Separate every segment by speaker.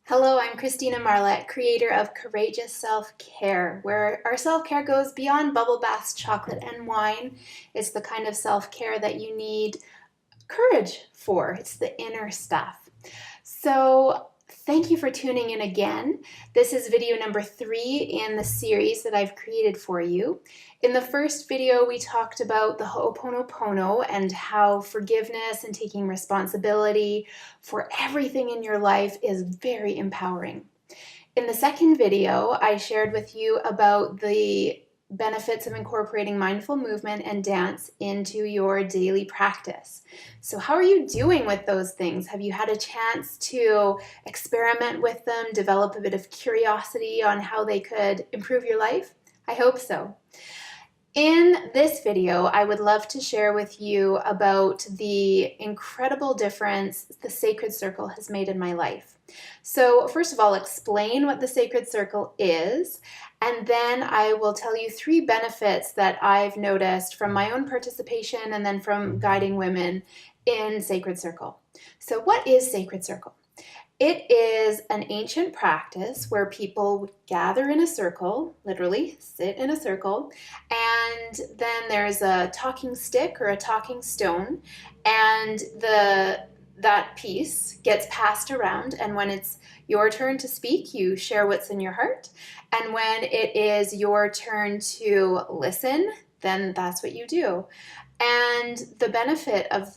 Speaker 1: Hello, I'm Christina Marlette, creator of Courageous Self-Care, where our self-care goes beyond bubble baths, chocolate, and wine. It's the kind of self-care that you need courage for. It's the inner stuff. So thank you for tuning in again. This is video number 3 in the series that I've created for you. In the first video, we talked about the Ho'oponopono and how forgiveness and taking responsibility for everything in your life is very empowering. In the second video, I shared with you about the benefits of incorporating mindful movement and dance into your daily practice. So how are you doing with those things? Have you had a chance to experiment with them, develop a bit of curiosity on how they could improve your life? I hope so. In this video, I would love to share with you about the incredible difference the Sacred Circle has made in my life. So first of all, explain what the Sacred Circle is, and then I will tell you 3 benefits that I've noticed from my own participation and then from guiding women in Sacred Circle. So what is Sacred Circle? It is an ancient practice where people would gather in a circle, literally sit in a circle, and then there's a talking stick or a talking stone, and that piece gets passed around, and when it's your turn to speak, you share what's in your heart, and when it is your turn to listen, then that's what you do. And the benefit of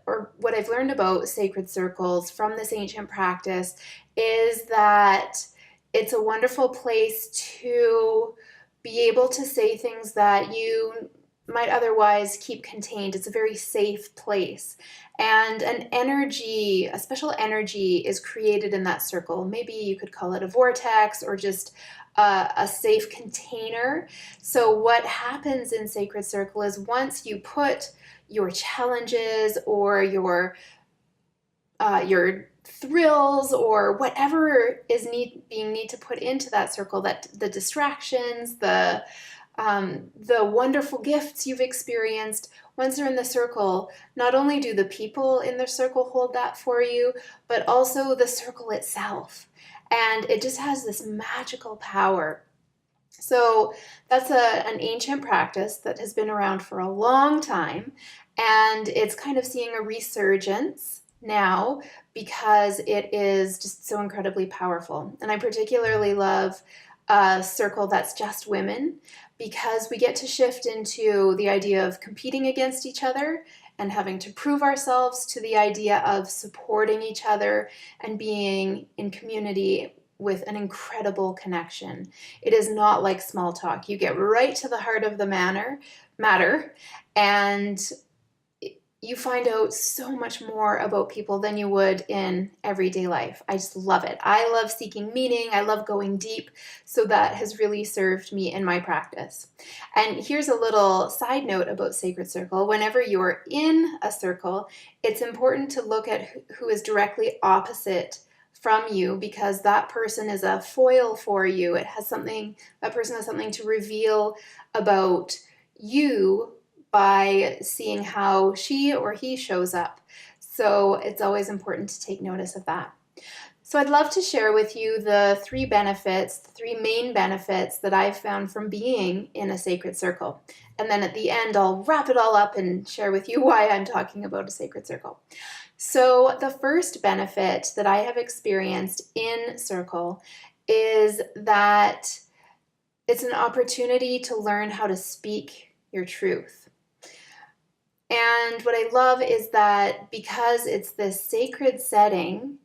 Speaker 1: or what I've learned about sacred circles from this ancient practice is that it's a wonderful place to be able to say things that you might otherwise keep contained. It's a very safe place. And a special energy is created in that circle. Maybe you could call it a vortex or just a safe container. So what happens in Sacred Circle is once you put your challenges or your thrills or whatever is being need to put into that circle, that the distractions, the wonderful gifts you've experienced, once they're in the circle, not only do the people in the circle hold that for you, but also the circle itself. And it just has this magical power. So that's an ancient practice that has been around for a long time, and it's kind of seeing a resurgence now because it is just so incredibly powerful. And I particularly love a circle that's just women because we get to shift into the idea of competing against each other and having to prove ourselves to the idea of supporting each other and being in community with an incredible connection. It is not like small talk. You get right to the heart of the matter, and you find out so much more about people than you would in everyday life. I just love it. I love seeking meaning. I love going deep. So that has really served me in my practice. And here's a little side note about Sacred Circle. Whenever you're in a circle, it's important to look at who is directly opposite from you, because that person is a foil for you. That person has something to reveal about you by seeing how she or he shows up. So it's always important to take notice of that. So I'd love to share with you the 3 main benefits that I've found from being in a sacred circle. And then at the end, I'll wrap it all up and share with you why I'm talking about a sacred circle. So the first benefit that I have experienced in circle is that it's an opportunity to learn how to speak your truth. And what I love is that because it's this sacred setting,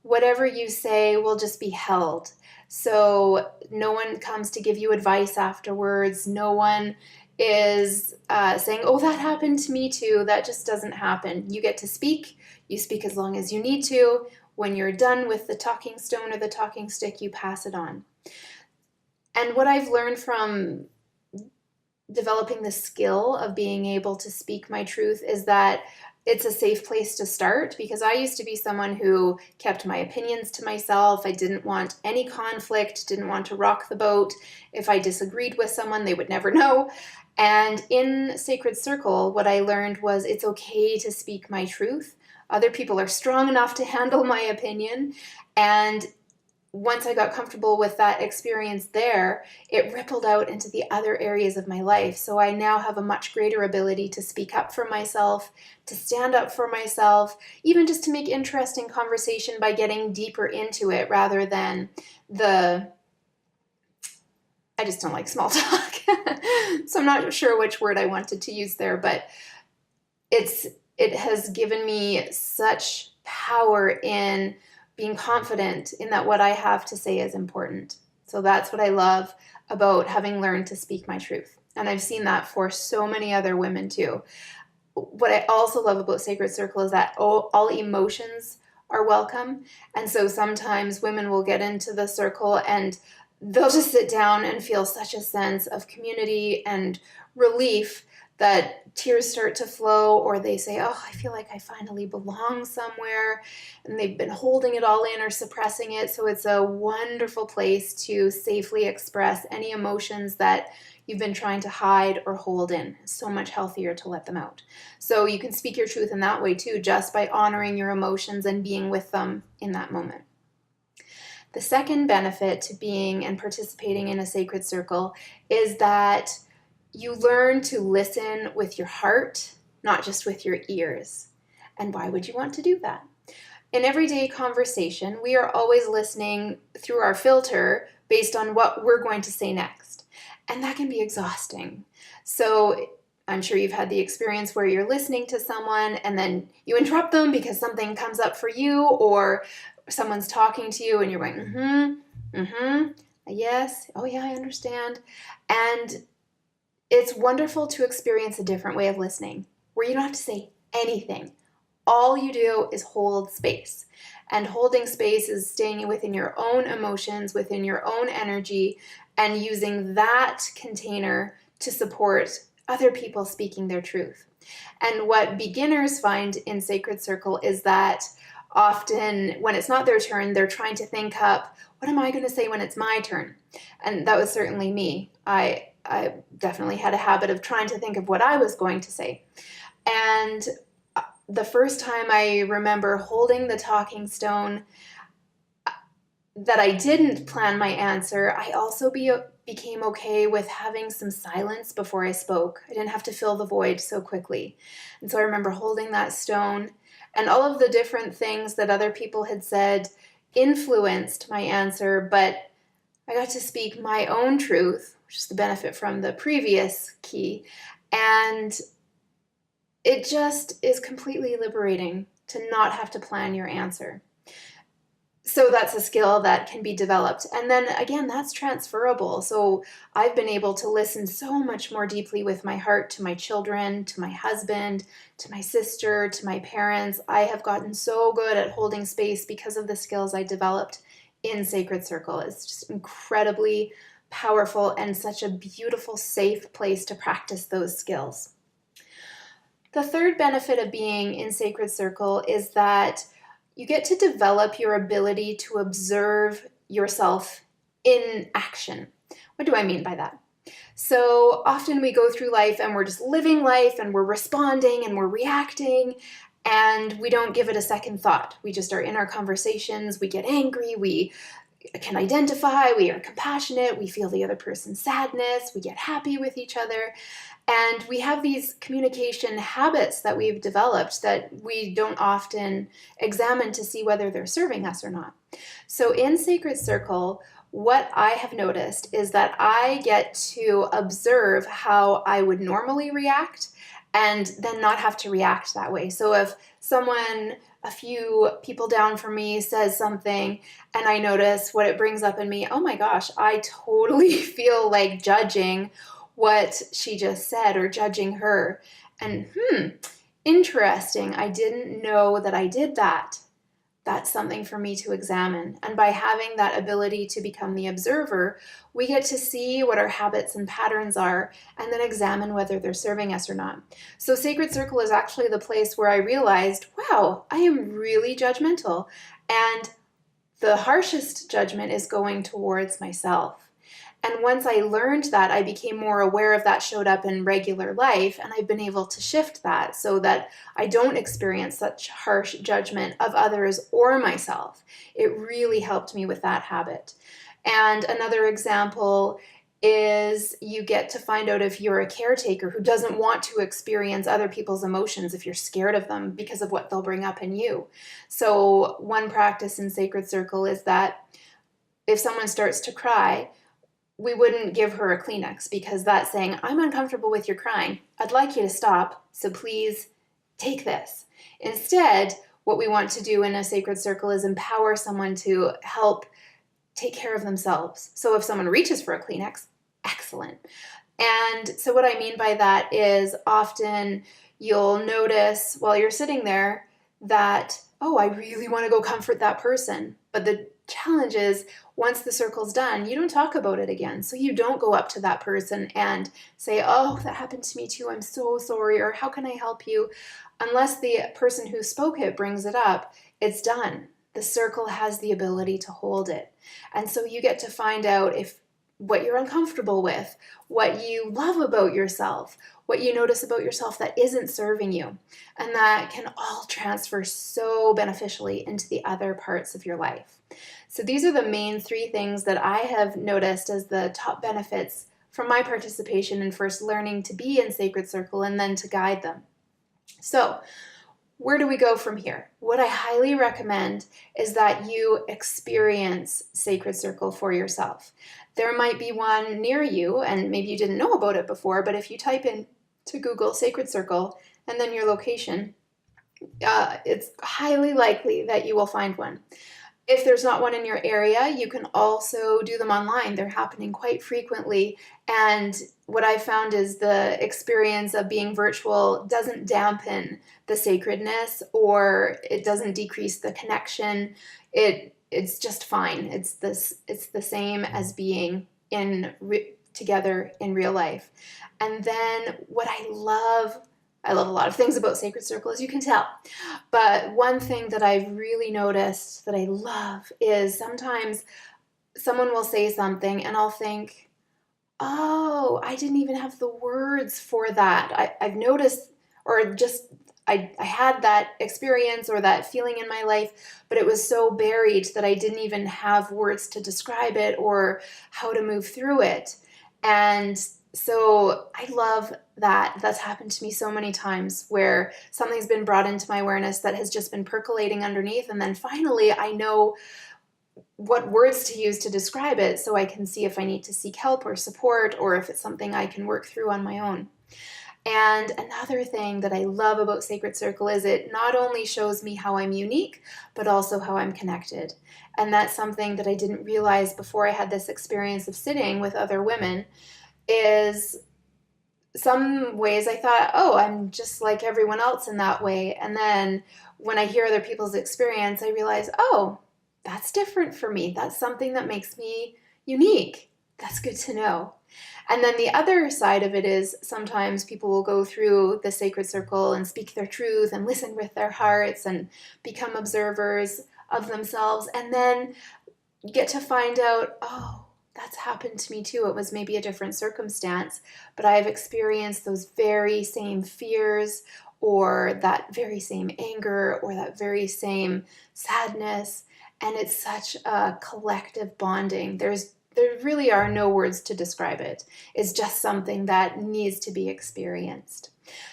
Speaker 1: whatever you say will just be held. So no one comes to give you advice afterwards. No one is saying, oh, that happened to me too. That just doesn't happen. You get to speak. You speak as long as you need to. When you're done with the talking stone or the talking stick, you pass it on. And what I've learned from developing the skill of being able to speak my truth is that it's a safe place to start, because I used to be someone who kept my opinions to myself. I didn't want any conflict, didn't want to rock the boat. If I disagreed with someone, they would never know. And in Sacred Circle, what I learned was it's okay to speak my truth. Other people are strong enough to handle my opinion, and once I got comfortable with that experience there, it rippled out into the other areas of my life. So I now have a much greater ability to speak up for myself, to stand up for myself, even just to make interesting conversation by getting deeper into it rather than I just don't like small talk. So I'm not sure which word I wanted to use there, but it has given me such power in being confident in that what I have to say is important. So that's what I love about having learned to speak my truth. And I've seen that for so many other women too. What I also love about Sacred Circle is that all emotions are welcome. And so sometimes women will get into the circle and they'll just sit down and feel such a sense of community and relief that tears start to flow, or they say, oh, I feel like I finally belong somewhere, and they've been holding it all in or suppressing it. So it's a wonderful place to safely express any emotions that you've been trying to hide or hold in. It's so much healthier to let them out. So you can speak your truth in that way too, just by honoring your emotions and being with them in that moment. The second benefit to being and participating in a sacred circle is that you learn to listen with your heart, not just with your ears. And why would you want to do that? In everyday conversation, we are always listening through our filter based on what we're going to say next. And that can be exhausting. So I'm sure you've had the experience where you're listening to someone and then you interrupt them because something comes up for you, or someone's talking to you and you're going, yes, oh yeah, I understand. And it's wonderful to experience a different way of listening where you don't have to say anything. All you do is hold space. And holding space is staying within your own emotions, within your own energy, and using that container to support other people speaking their truth. And what beginners find in Sacred Circle is that often when it's not their turn, they're trying to think up, what am I going to say when it's my turn? And that was certainly me. I definitely had a habit of trying to think of what I was going to say. And the first time I remember holding the talking stone that I didn't plan my answer, I also became okay with having some silence before I spoke. I didn't have to fill the void so quickly. And so I remember holding that stone, and all of the different things that other people had said influenced my answer, but I got to speak my own truth, which is the benefit from the previous key. And it just is completely liberating to not have to plan your answer. So that's a skill that can be developed. And then again, that's transferable. So I've been able to listen so much more deeply with my heart to my children, to my husband, to my sister, to my parents. I have gotten so good at holding space because of the skills I developed in Sacred Circle. It's just incredibly powerful and such a beautiful, safe place to practice those skills. The third benefit of being in Sacred Circle is that you get to develop your ability to observe yourself in action. What do I mean by that? So often we go through life and we're just living life and we're responding and we're reacting, and we don't give it a second thought. We just are in our conversations, we get angry, we can identify, we are compassionate, we feel the other person's sadness, we get happy with each other. And we have these communication habits that we've developed that we don't often examine to see whether they're serving us or not. So in Sacred Circle, what I have noticed is that I get to observe how I would normally react and then not have to react that way. So if someone, a few people down from me, says something and I notice what it brings up in me, oh my gosh, I totally feel like judging what she just said or judging her. And interesting, I didn't know that I did that. That's something for me to examine. And by having that ability to become the observer, we get to see what our habits and patterns are and then examine whether they're serving us or not. So Sacred Circle is actually the place where I realized, wow, I am really judgmental. And the harshest judgment is going towards myself. And once I learned that, I became more aware of that showed up in regular life, and I've been able to shift that so that I don't experience such harsh judgment of others or myself. It really helped me with that habit. And another example is you get to find out if you're a caretaker who doesn't want to experience other people's emotions, if you're scared of them because of what they'll bring up in you. So one practice in Sacred Circle is that if someone starts to cry, we wouldn't give her a Kleenex, because that's saying, I'm uncomfortable with your crying. I'd like you to stop, so please take this. Instead, what we want to do in a Sacred Circle is empower someone to help take care of themselves. So if someone reaches for a Kleenex, excellent. And so what I mean by that is often you'll notice while you're sitting there that, oh, I really want to go comfort that person. But the challenge is, once the circle's done, you don't talk about it again. So you don't go up to that person and say, oh, that happened to me too, I'm so sorry, or how can I help you? Unless the person who spoke it brings it up, it's done. The circle has the ability to hold it. And so you get to find out if what you're uncomfortable with, what you love about yourself, what you notice about yourself that isn't serving you. And that can all transfer so beneficially into the other parts of your life. So these are the main 3 things that I have noticed as the top benefits from my participation in first learning to be in Sacred Circle and then to guide them. So where do we go from here? What I highly recommend is that you experience Sacred Circle for yourself. There might be one near you, and maybe you didn't know about it before, but if you type in to Google Sacred Circle and then your location, it's highly likely that you will find one. If there's not one in your area, you can also do them online. They're happening quite frequently. And what I found is the experience of being virtual doesn't dampen the sacredness, or it doesn't decrease the connection. It's just fine. It's the same as being together in real life. And then what I love a lot of things about Sacred Circle, as you can tell. But one thing that I've really noticed that I love is sometimes someone will say something and I'll think, oh, I didn't even have the words for that. I've noticed, or just I had that experience or that feeling in my life, but it was so buried that I didn't even have words to describe it or how to move through it. And so I love that. That's happened to me so many times where something's been brought into my awareness that has just been percolating underneath. And then finally I know what words to use to describe it so I can see if I need to seek help or support, or if it's something I can work through on my own. And another thing that I love about Sacred Circle is it not only shows me how I'm unique, but also how I'm connected. And that's something that I didn't realize before I had this experience of sitting with other women. Is some ways I thought, oh, I'm just like everyone else in that way. And then when I hear other people's experience, I realize, oh, that's different for me. That's something that makes me unique. That's good to know. And then the other side of it is sometimes people will go through the Sacred Circle and speak their truth and listen with their hearts and become observers of themselves, and then get to find out, oh, that's happened to me too. It was maybe a different circumstance, but I've experienced those very same fears, or that very same anger, or that very same sadness. And it's such a collective bonding. There really are no words to describe it. It's just something that needs to be experienced.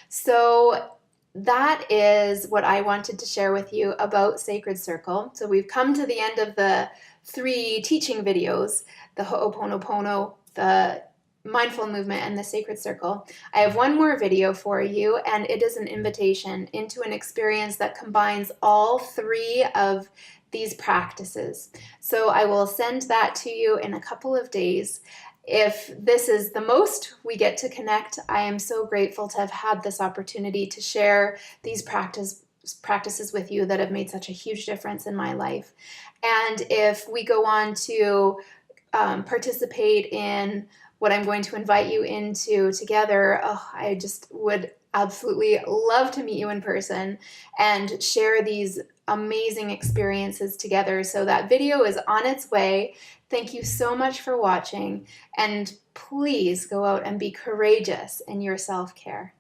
Speaker 1: So that is what I wanted to share with you about Sacred Circle. So we've come to the end of the 3 teaching videos, the Ho'oponopono, the Mindful Movement, and the Sacred Circle. I have one more video for you, and it is an invitation into an experience that combines all 3 of these practices. So I will send that to you in a couple of days. If this is the most we get to connect, I am so grateful to have had this opportunity to share these practices with you that have made such a huge difference in my life. And if we go on to participate in what I'm going to invite you into together, I just would absolutely love to meet you in person and share these amazing experiences together. So that video is on its way. Thank you so much for watching, and please go out and be courageous in your self-care.